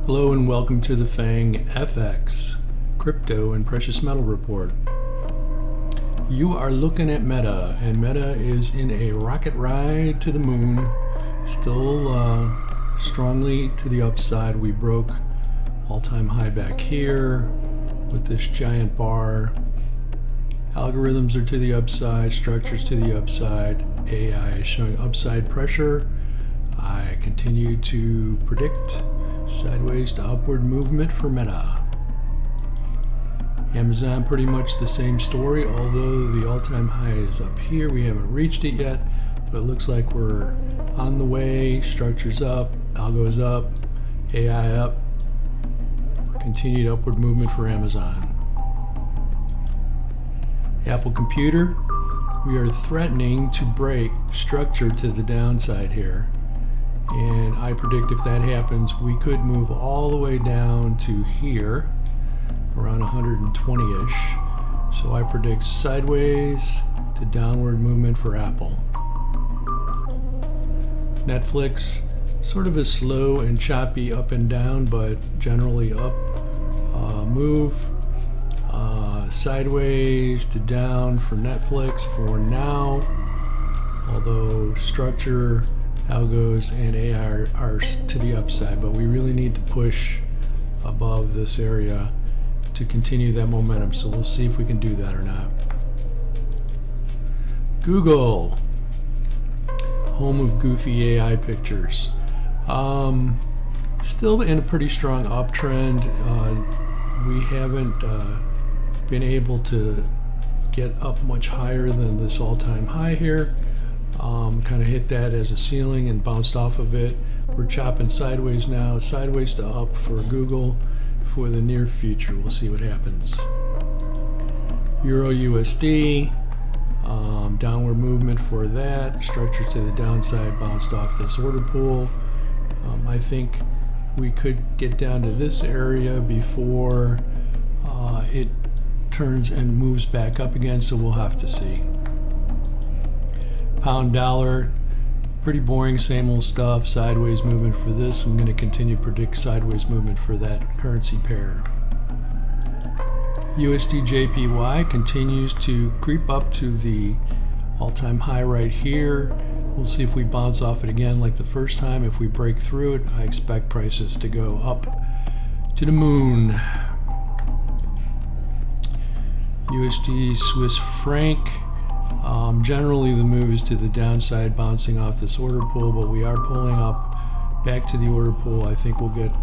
Hello and welcome to the FAANG FX Crypto and Precious Metal Report. You are looking at Meta, and Meta is in a rocket ride to the moon, still strongly to the upside. We broke all-time high back here with this giant bar. Algorithms are to the upside, structures to the upside, AI is showing upside pressure. I continue to predict sideways to upward movement for Meta. Amazon, pretty much the same story, although the all-time high is up here. We haven't reached it yet, but it looks like we're on the way. Structures up, algos up, AI up. Continued upward movement for Amazon. Apple Computer, we are threatening to break structure to the downside here. And I predict if that happens, we could move all the way down to here, around 120-ish. So I predict sideways to downward movement for Apple. Netflix, sort of a slow and choppy up and down, but generally up move. Sideways to down for Netflix for now, although structure, algos, and AI are to the upside, but we really need to push above this area to continue that momentum, so we'll see if we can do that or not. Google, home of goofy AI pictures, still in a pretty strong uptrend. We haven't been able to get up much higher than this all-time high here. Kind of hit that as a ceiling and bounced off of it. We're chopping sideways now, sideways to up for Google for the near future. We'll see what happens. Euro USD, downward movement for that. Structure to the downside, bounced off this order pool. I think we could get down to this area before it turns and moves back up again, so we'll have to see. Pound dollar, pretty boring, same old stuff. Sideways movement for this. I'm going to continue to predict sideways movement for that currency pair. USD JPY continues to creep up to the all-time high right here. We'll see if we bounce off it again like the first time. If we break through it, I expect prices to go up to the moon. USD Swiss franc. Generally the move is to the downside, bouncing off this order pool, but we are pulling up back to the order pool. I think we'll get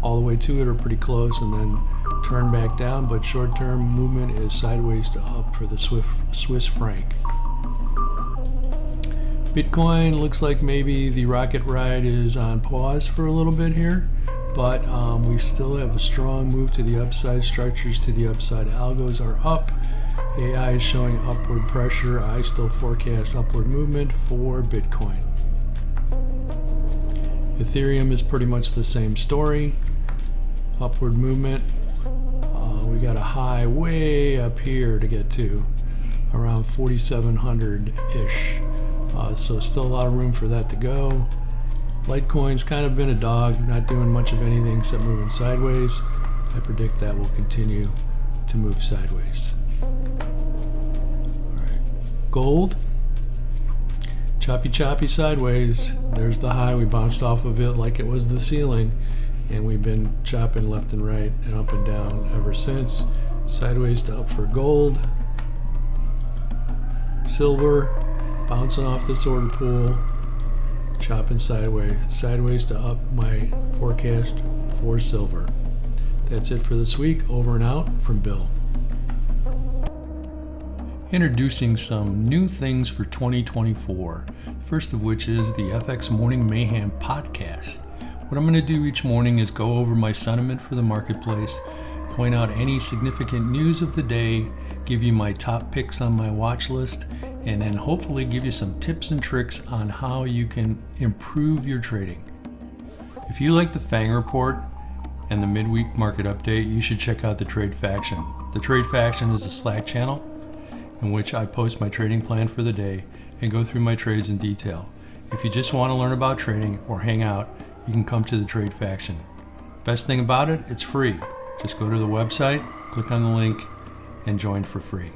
all the way to it or pretty close and then turn back down, but short-term movement is sideways to up for the Swiss franc. Bitcoin looks like maybe the rocket ride is on pause for a little bit here, but we still have a strong move to the upside. Structures to the upside, algos are up. AI is showing upward pressure. I still forecast upward movement for Bitcoin. Ethereum is pretty much the same story. Upward movement. We got a high way up here to get to, around 4,700-ish. So still a lot of room for that to go. Litecoin's kind of been a dog, not doing much of anything except moving sideways. I predict that will continue to move sideways. Gold, choppy sideways. There's the high. We bounced off of it like it was the ceiling, and we've been chopping left and right and up and down ever since. Sideways to up for gold. Silver, bouncing off this order pool, chopping sideways to up. My forecast for silver. That's it for this week. Over and out from Bill. Introducing some new things for 2024, first of which is the FX Morning Mayhem podcast. What I'm going to do each morning is go over my sentiment for the marketplace, point out any significant news of the day, give you my top picks on my watch list, and then hopefully give you some tips and tricks on how you can improve your trading. If you like the FAANG report and the midweek market update, you should check out the Trade Faction. The Trade Faction is a Slack channel in which I post my trading plan for the day and go through my trades in detail. If you just want to learn about trading or hang out, you can come to the Trade Faction. Best thing about it, it's free. Just go to the website, click on the link, and join for free.